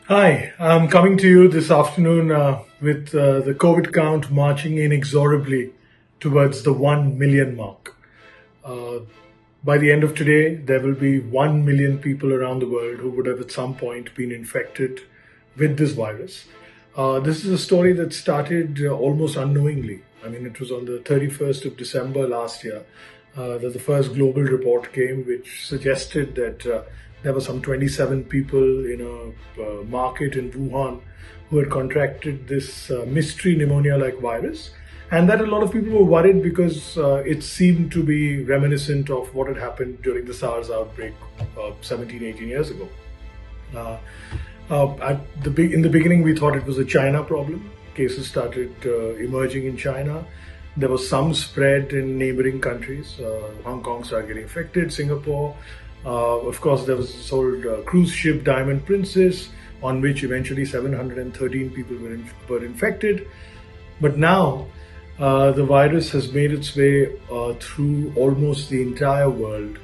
Hi, I'm coming to you this afternoon with the COVID count marching inexorably towards the 1 million mark. Uh, by the end of today, there will be 1 million people around the world who would have at some point been infected with this virus. This is a story that started almost unknowingly. I mean, it was on the 31st of December last year that the first global report came, which suggested that there were some 27 people in a market in Wuhan who had contracted this mystery pneumonia-like virus. And that a lot of people were worried because it seemed to be reminiscent of what had happened during the SARS outbreak 17, 18 years ago. Uh, in the beginning, we thought it was a China problem. Cases started emerging in China. There was some spread in neighboring countries. Hong Kong started getting affected, Singapore. Of course, there was this whole cruise ship Diamond Princess, on which eventually 713 people were infected. But now, the virus has made its way through almost the entire world.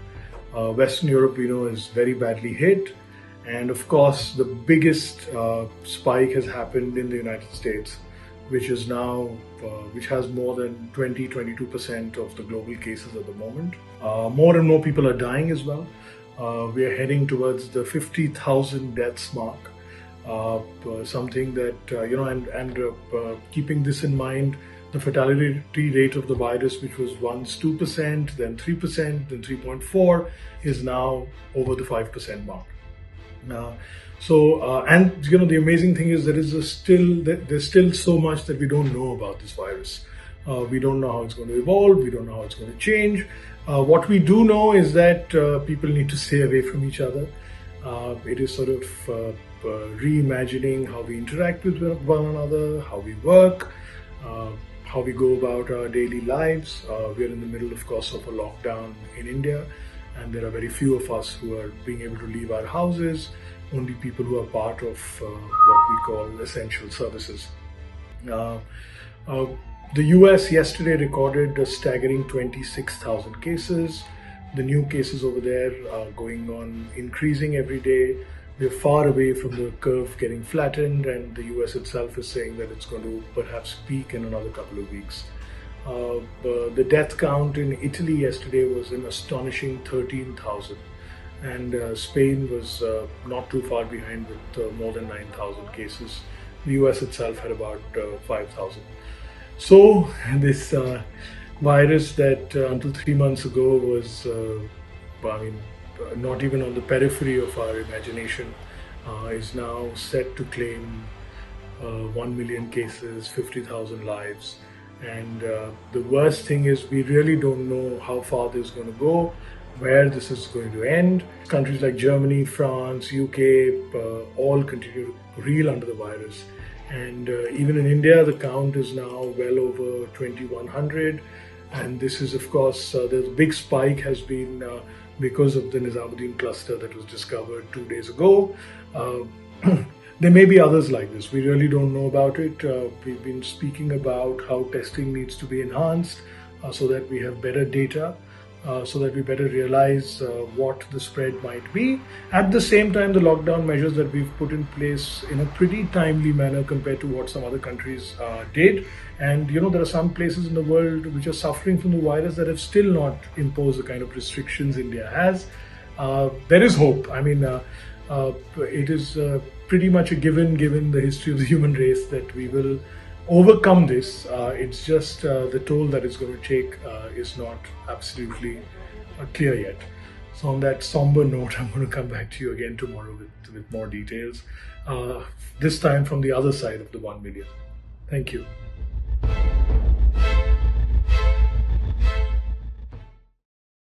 Western Europe, we know, is very badly hit. And of course, the biggest spike has happened in the United States, which is now, which has more than 22% of the global cases at the moment. More and more people are dying as well. We are heading towards the 50,000 deaths mark. Something that, keeping this in mind, the fatality rate of the virus, which was once 2%, then 3%, then 3.4%, is now over the 5% mark. The amazing thing is there's still so much that we don't know about this virus. We don't know how it's going to evolve. We don't know how it's going to change. What we do know is that people need to stay away from each other. It is sort of reimagining how we interact with one another, how we work, how we go about our daily lives. We're in the middle, of course, of a lockdown in India, and there are very few of us who are being able to leave our houses, only people who are part of what we call essential services. The US yesterday recorded a staggering 26,000 cases. The new cases over there are going on increasing every day. We're far away from the curve getting flattened, and the US itself is saying that it's going to perhaps peak in another couple of weeks. The death count in Italy yesterday was an astonishing 13,000, and Spain was not too far behind with more than 9,000 cases. The US itself had about 5,000. So this virus that until 3 months ago was, not even on the periphery of our imagination, is now set to claim 1 million cases, 50,000 lives. And the worst thing is we really don't know how far this is going to go, where this is going to end. Countries like Germany, France, UK all continue to reel under the virus. And even in India, the count is now well over 2,100. And this is, of course, the big spike has been because of the Nizamuddin cluster that was discovered 2 days ago. There may be others like this. We really don't know about it. We've been speaking about how testing needs to be enhanced so that we have better data, so that we better realize what the spread might be. At the same time, the lockdown measures that we've put in place in a pretty timely manner compared to what some other countries did. And, there are some places in the world which are suffering from the virus that have still not imposed the kind of restrictions India has. There is hope. It is pretty much a given the history of the human race that we will overcome this. It's just the toll that it's going to take is not absolutely clear yet. So on that somber note, I'm going to come back to you again tomorrow with more details, this time from the other side of the 1 million. Thank you.